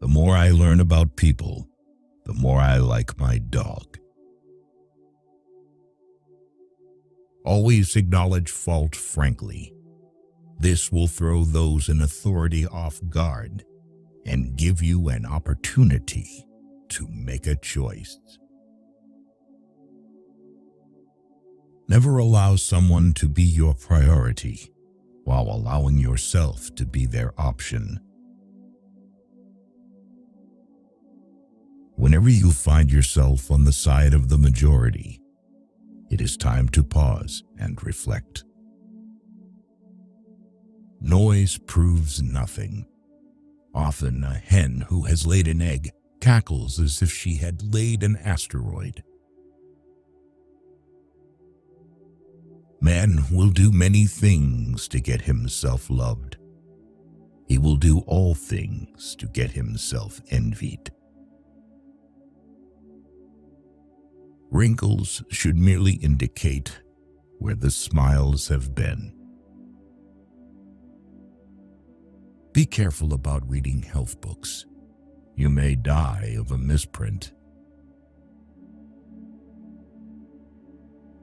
The more I learn about people, the more I like my dog. Always acknowledge fault frankly. This will throw those in authority off guard and give you an opportunity to make a choice. Never allow someone to be your priority while allowing yourself to be their option. Whenever you find yourself on the side of the majority, it is time to pause and reflect. Noise proves nothing. Often a hen who has laid an egg cackles as if she had laid an asteroid. Man will do many things to get himself loved. He will do all things to get himself envied. Wrinkles should merely indicate where the smiles have been. Be careful about reading health books. You may die of a misprint.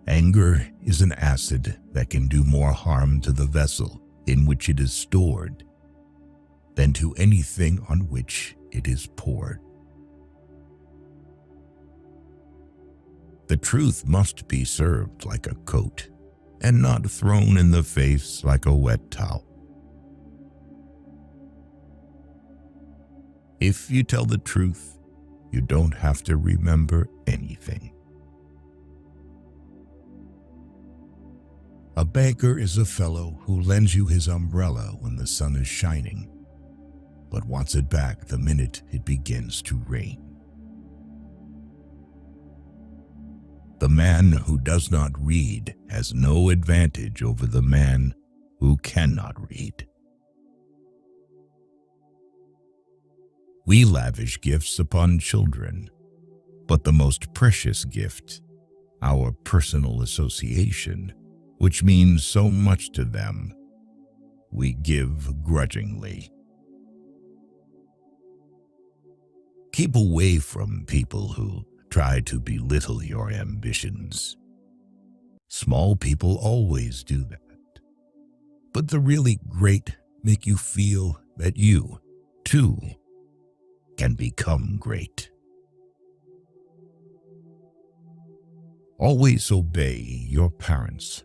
Anger is an acid that can do more harm to the vessel in which it is stored than to anything on which it is poured. The truth must be served like a coat and not thrown in the face like a wet towel. If you tell the truth, you don't have to remember anything. A banker is a fellow who lends you his umbrella when the sun is shining, but wants it back the minute it begins to rain. The man who does not read has no advantage over the man who cannot read. We lavish gifts upon children, but the most precious gift, our personal association, which means so much to them, we give grudgingly. Keep away from people who try to belittle your ambitions. Small people always do that. But the really great make you feel that you, too, can become great. Always obey your parents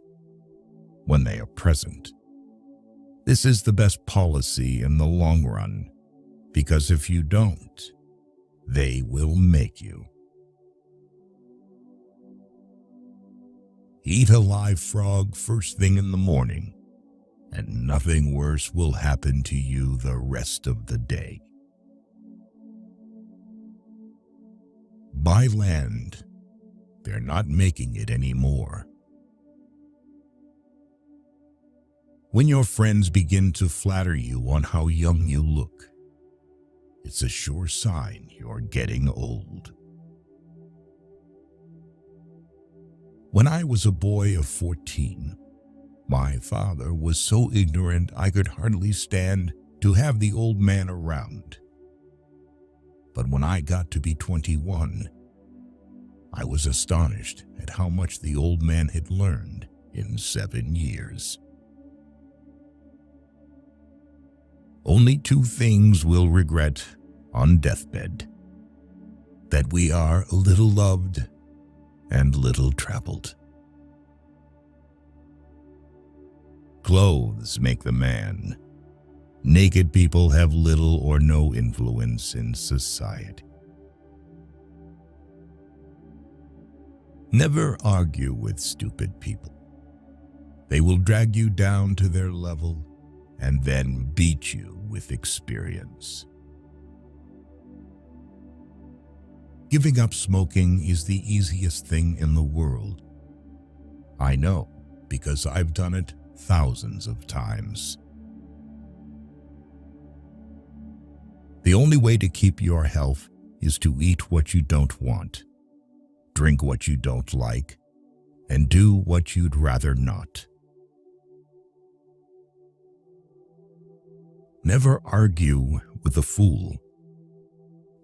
when they are present. This is the best policy in the long run, because if you don't, they will make you. Eat a live frog first thing in the morning, and nothing worse will happen to you the rest of the day. Buy land. They're not making it anymore. When your friends begin to flatter you on how young you look, it's a sure sign you're getting old. When I was a boy of 14, my father was so ignorant I could hardly stand to have the old man around. But when I got to be 21, I was astonished at how much the old man had learned in 7 years. Only 2 things we'll regret on deathbed: that we are a little loved and little traveled. Clothes make the man. Naked people have little or no influence in society. Never argue with stupid people. They will drag you down to their level and then beat you with experience. Giving up smoking is the easiest thing in the world. I know, because I've done it thousands of times. The only way to keep your health is to eat what you don't want, drink what you don't like, and do what you'd rather not. Never argue with a fool.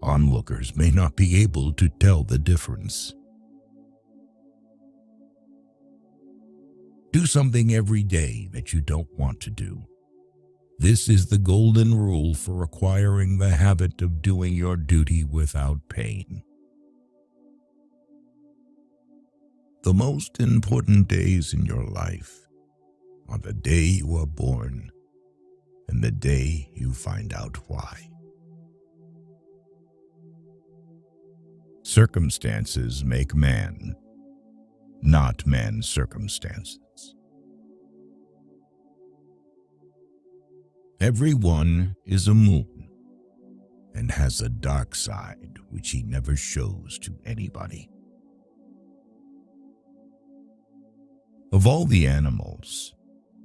Onlookers may not be able to tell the difference. Do something every day that you don't want to do. This is the golden rule for acquiring the habit of doing your duty without pain. The most important days in your life are the day you are born and the day you find out why. Circumstances make man, not man's circumstances. Everyone is a moon and has a dark side which he never shows to anybody. Of all the animals,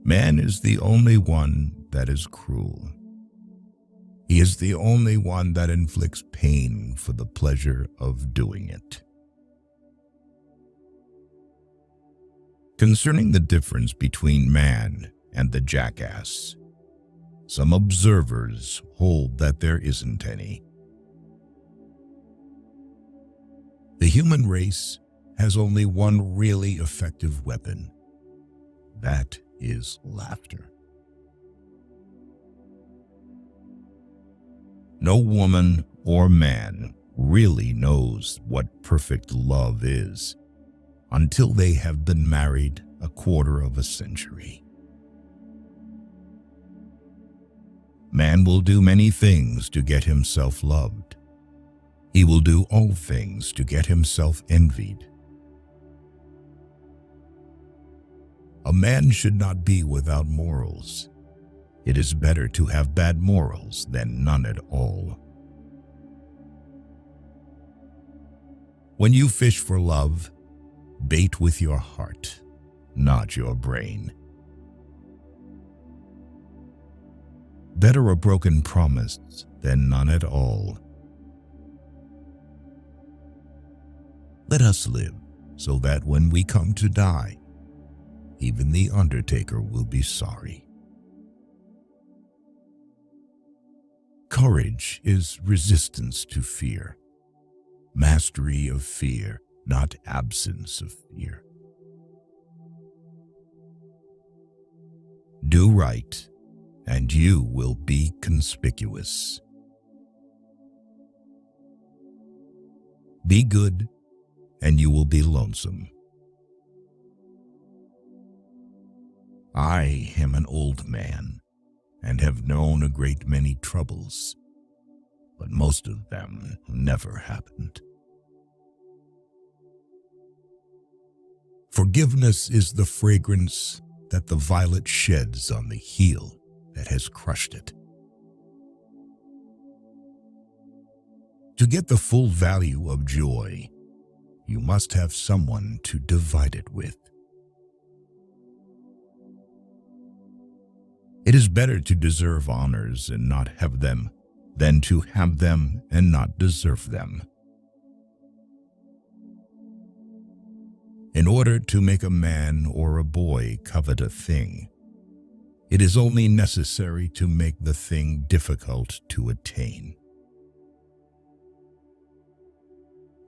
man is the only one that is cruel. He is the only one that inflicts pain for the pleasure of doing it. Concerning the difference between man and the jackass, some observers hold that there isn't any. The human race has only one really effective weapon. That is laughter. No woman or man really knows what perfect love is until they have been married a quarter of a century. Man will do many things to get himself loved. He will do all things to get himself envied. A man should not be without morals. It is better to have bad morals than none at all. When you fish for love, bait with your heart, not your brain. Better a broken promise than none at all. Let us live so that when we come to die, even the undertaker will be sorry. Courage is resistance to fear, mastery of fear, not absence of fear. Do right, and you will be conspicuous. Be good, and you will be lonesome. I am an old man, and have known a great many troubles, but most of them never happened. Forgiveness is the fragrance that the violet sheds on the heel that has crushed it. To get the full value of joy, you must have someone to divide it with. It is better to deserve honors and not have them than to have them and not deserve them. In order to make a man or a boy covet a thing, it is only necessary to make the thing difficult to attain.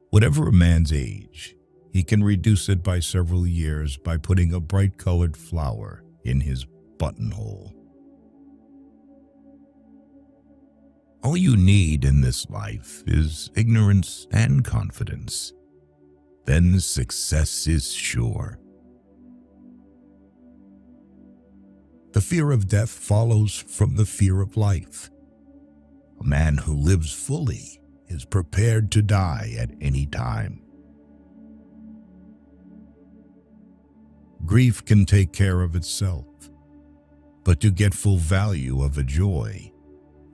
Whatever a man's age, he can reduce it by several years by putting a bright-colored flower in his buttonhole. All you need in this life is ignorance and confidence. Then success is sure. The fear of death follows from the fear of life. A man who lives fully is prepared to die at any time. Grief can take care of itself, but to get full value of a joy,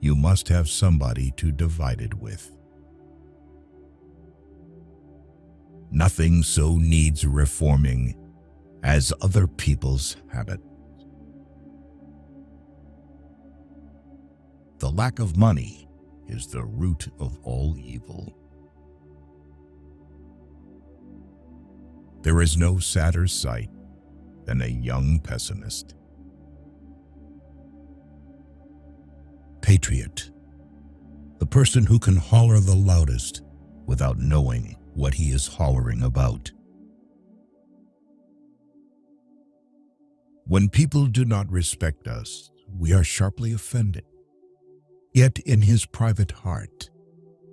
you must have somebody to divide it with. Nothing so needs reforming as other people's habits. The lack of money is the root of all evil. There is no sadder sight than a young pessimist. Patriot, The person who can holler the loudest without knowing what he is hollering about. When people do not respect us, we are sharply offended. Yet in his private heart,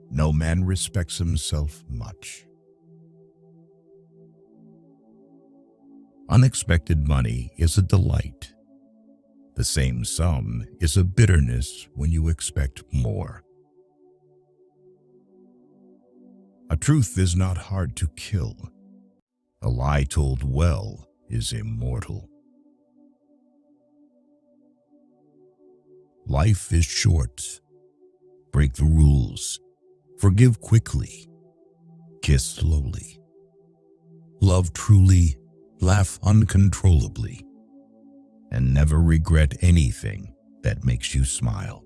no man respects himself much. Unexpected money is a delight. The same sum is a bitterness when you expect more. A truth is not hard to kill. A lie told well is immortal. Life is short. Break the rules. Forgive quickly. Kiss slowly. Love truly. Laugh uncontrollably. And never regret anything that makes you smile.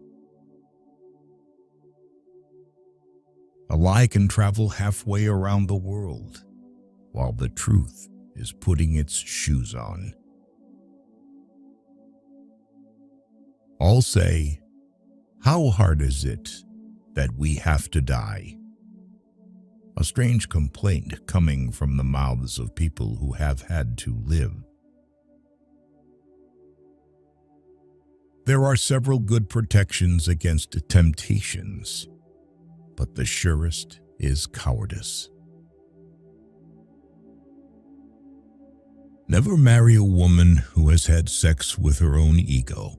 A lie can travel halfway around the world, while the truth is putting its shoes on. All say, "How hard is it that we have to die?" A strange complaint coming from the mouths of people who have had to live. There are several good protections against temptations, but the surest is cowardice. Never marry a woman who has had sex with her own ego,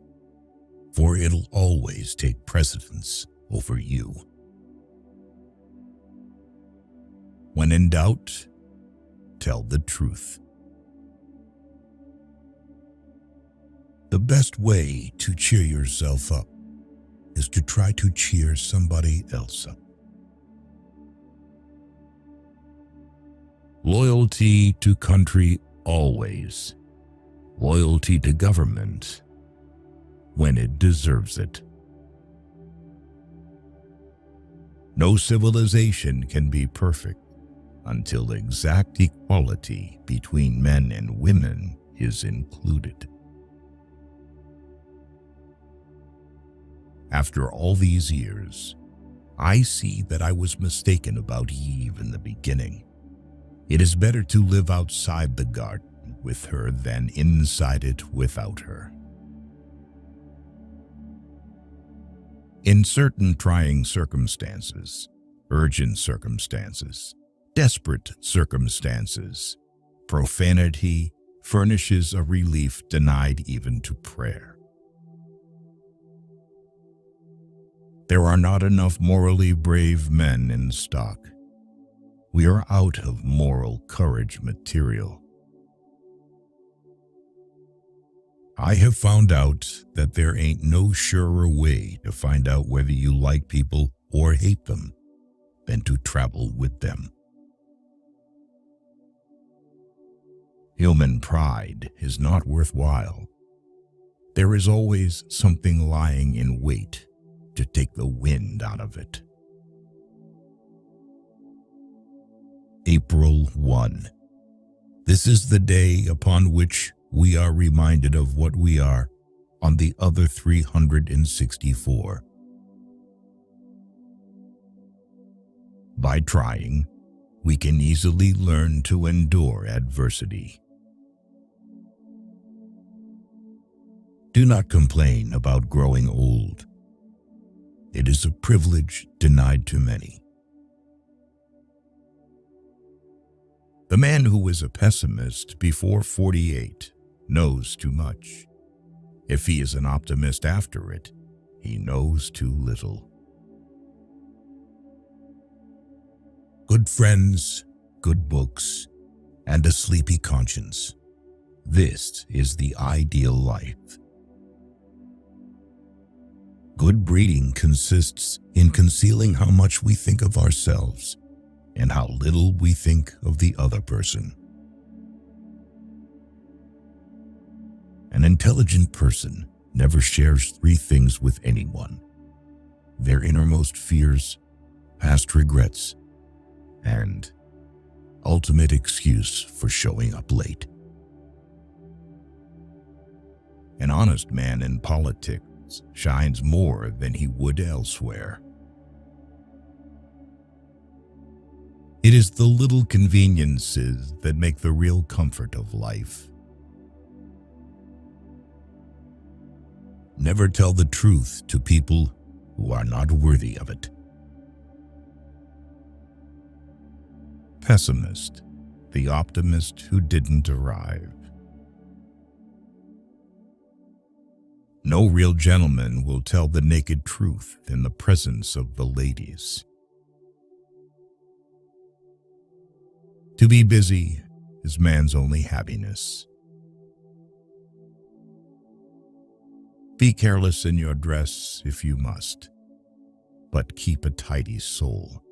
for it'll always take precedence over you. When in doubt, tell the truth. The best way to cheer yourself up is to try to cheer somebody else up. Loyalty to country always. Loyalty to government when it deserves it. No civilization can be perfect until exact equality between men and women is included. After all these years, I see that I was mistaken about Eve in the beginning. It is better to live outside the garden with her than inside it without her. In certain trying circumstances, urgent circumstances, desperate circumstances, profanity furnishes a relief denied even to prayer. There are not enough morally brave men in stock. We are out of moral courage material. I have found out that there ain't no surer way to find out whether you like people or hate them than to travel with them. Human pride is not worthwhile. There is always something lying in wait to take the wind out of it. April 1. This is the day upon which we are reminded of what we are on the other 364. By trying, we can easily learn to endure adversity. Do not complain about growing old. It is a privilege denied to many. The man who is a pessimist before 48 knows too much. If he is an optimist after it, he knows too little. Good friends, good books, and a sleepy conscience. This is the ideal life. Good breeding consists in concealing how much we think of ourselves and how little we think of the other person. An intelligent person never shares three things with anyone: their innermost fears, past regrets, and ultimate excuse for showing up late. An honest man in politics shines more than he would elsewhere. It is the little conveniences that make the real comfort of life. Never tell the truth to people who are not worthy of it. Pessimist, the optimist who didn't arrive. No real gentleman will tell the naked truth in the presence of the ladies. To be busy is man's only happiness. Be careless in your dress if you must, but keep a tidy soul.